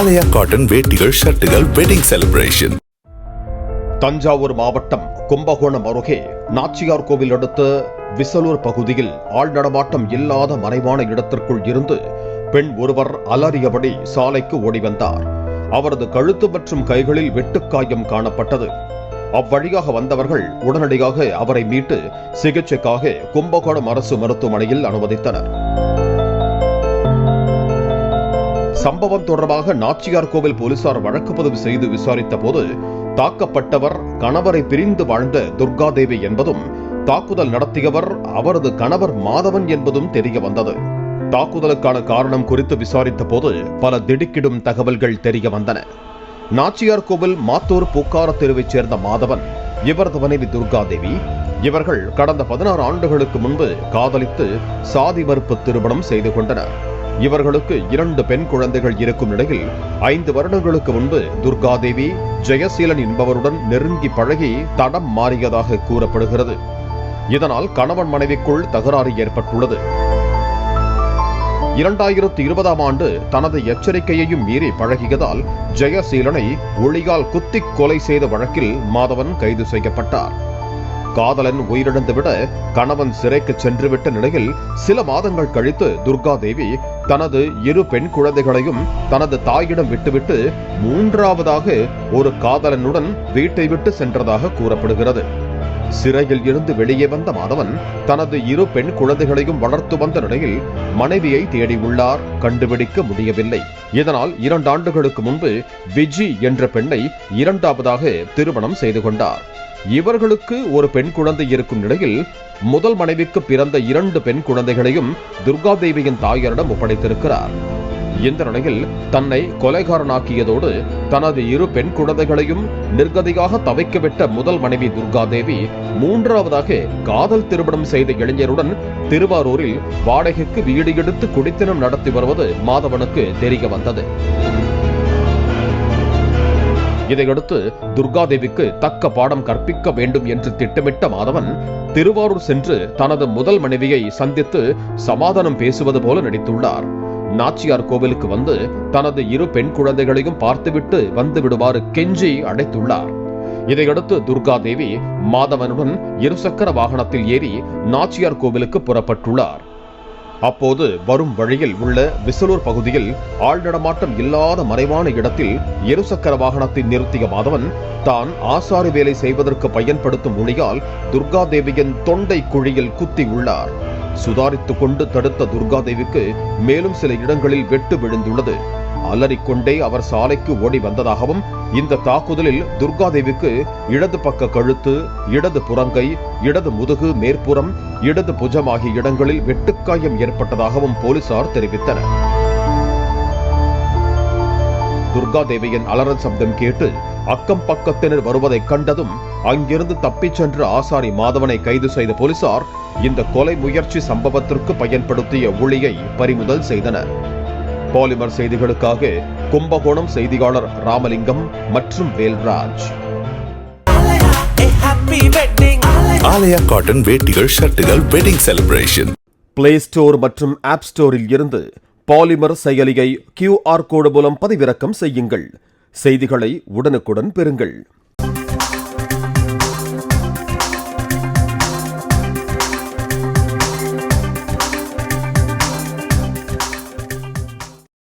ஆலயா cotton வேட்டிகள் ஷர்ட்டுகள் wedding celebration. Thanjavur மாவட்டம் கும்பகோணம் அருகே நாச்சியார் கோவில் அடுத்த விசலூர் பகுதியில் ஆள் நடமாட்டம் இல்லாத மறைவான இடத்திற்குள் இருந்து பெண் ஒருவர் அலறியபடி சாலைக்கு ஓடி வந்தார். அவரது கழுத்து மற்றும் கைகளில் வெட்டுக்காயம் காணப்பட்டது. அவ்வழியாக வந்தவர்கள் உடனடியாக அவரை மீட்டு சிகிச்சைக்காக கும்பகோணம் அரசு மருத்துவமனையில் அனுமதித்தனர். சம்பவம் தொடர்பாக நாச்சியார் கோவில் போலீசார் வழக்கு பதிவு செய்து விசாரித்த போது தாக்கப்பட்டவர் கணவரை பிரிந்து வாழ்ந்த துர்காதேவி என்பதும் தாக்குதல் நடத்தியவர் அவரது கணவர் மாதவன் என்பதும் தெரிய வந்தது. தாக்குதலுக்கான காரணம் குறித்து விசாரித்த போது பல திடுக்கிடும் தகவல்கள் தெரிய வந்தன. நாச்சியார் கோவில் மாத்தூர் பூக்கார தெருவைச் சேர்ந்த மாதவன், இவரது மனைவி துர்காதேவி, இவர்கள் கடந்த 16 ஆண்டுகளுக்கு முன்பு காதலித்து சாதி மறுப்பு திருமணம் செய்து கொண்டனர். இவர்களுக்கு 2 பெண் குழந்தைகள் இருக்கும் நிலையில் 5 வருடங்களுக்கு முன்பு துர்காதேவி ஜெயசீலன் என்பவருடன் நெருங்கி பழகி தடம் மாறியதாக கூறப்படுகிறது. இதனால் கணவன் மனைவிக்குள் தகராறு ஏற்பட்டுள்ளது. 2020ஆம் ஆண்டு தனது எச்சரிக்கையையும் மீறி பழகியதால் ஜெயசீலனை ஒளியால் குத்தி கொலை செய்த வழக்கில் மாதவன் கைது செய்யப்பட்டார். காதலன் உயிரிழந்துவிட கணவன் சிறைக்கு சென்றுவிட்ட நிலையில் சில மாதங்கள் கழித்து துர்காதேவி தனது 2 பெண் குழந்தைகளையும் தனது தாயிடம் விட்டுவிட்டு 3ஆவதாக ஒரு காதலனுடன் வீட்டை விட்டு சென்றதாக கூறப்படுகிறது. சிறையில் இருந்து வெளியே வந்த மாதவன் தனது 2 பெண் குழந்தைகளையும் வளர்த்து வந்த நிலையில் மனைவியை தேடியுள்ளார். கண்டுபிடிக்க முடியவில்லை. இதனால் 2 ஆண்டுகளுக்கு முன்பு விஜி என்ற பெண்ணை 2ஆவதாக திருமணம் செய்து கொண்டார். இவர்களுக்கு ஒரு பெண் குழந்தை இருக்கும் நிலையில் முதல் மனைவிக்கு பிறந்த 2 பெண் குழந்தைகளையும் துர்காதேவியின் தாயாரிடம் ஒப்படைத்திருக்கிறார். இந்த நிலையில் தன்னை கொலைகாரனாக்கியதோடு தனது 2 பெண் குழந்தைகளையும் நிர்கதியாக தவிக்கவிட்ட முதல் மனைவி துர்காதேவி 3ஆவதாக காதல் திருமணம் செய்த இளைஞருடன் திருவாரூரில் வாடகைக்கு வீடு எடுத்து குடித்தனம் நடத்தி வருவது மாதவனுக்கு தெரிய வந்தது. இதையடுத்து துர்காதேவிக்கு தக்க பாடம் கற்பிக்க வேண்டும் என்று திட்டமிட்ட மாதவன் திருவாரூர் சென்று தனது முதல் மனைவியை சந்தித்து சமாதானம் பேசுவது போல நடித்துள்ளார். நாச்சியார் கோவிலுக்கு வந்து தனது 2 பெண் குழந்தைகளையும் பார்த்துவிட்டு வந்து விடுமாறு கெஞ்சி அழைத்துள்ளார். இதையடுத்து துர்காதேவி மாதவனுடன் 2 சக்கர வாகனத்தில் ஏறி நாச்சியார் கோவிலுக்கு புறப்பட்டுள்ளார். அப்போது வரும் வழியில் உள்ள விசலூர் பகுதியில் ஆள் நடமாட்டம் இல்லாத மறைவான இடத்தில் 2 சக்கர வாகனத்தை நிறுத்திய மாதவன் தான் ஆசாரி வேலை செய்வதற்கு பயன்படுத்தும் ஒளியால் துர்காதேவியின் தொண்டை குழியில் குத்தி உள்ளார். சுதாரித்துக் கொண்டு தடுத்த துர்காதேவிக்கு மேலும் சில இடங்களில் வெட்டு விழுந்துள்ளது. அலறிக்கொண்டே அவர் சாலைக்கு ஓடி வந்ததாகவும் இந்த தாக்குதலில் துர்காதேவிக்கு இடது பக்க கழுத்து, இடது புறங்கை, இடது முதுகு மேற்புறம், இடது புஜம் ஆகிய இடங்களில் வெட்டுக்காயம் ஏற்பட்டதாகவும் போலீசார் தெரிவித்தனர். துர்காதேவியின் அலறல் சப்தம் கேட்டு அக்கம் பக்கத்தினர் வருவதை கண்டதும் அங்கிருந்து தப்பிச் சென்ற ஆசாரி மாதவனை கைது செய்த போலீசார் இந்த கொலை முயற்சி சம்பவத்திற்கு பயன்படுத்திய ஒளியை பறிமுதல் செய்தனர். பாலிமர் செய்திகளுக்காக கும்பகோணம் செய்தியாளர் ராமலிங்கம் மற்றும் வேல்ராஜ். ஆலயா காட்டன் வேட்டிகள் ஷர்ட்டுகள் வெட்டிங் செலிப்ரேஷன். பிளே ஸ்டோர் மற்றும் ஆப் ஸ்டோரில் இருந்து பாலிமர் செயலியை QR கோடு மூலம் பதிவிறக்கம் செய்யுங்கள். செய்திகளை உடனுக்குடன் பெறுங்கள்.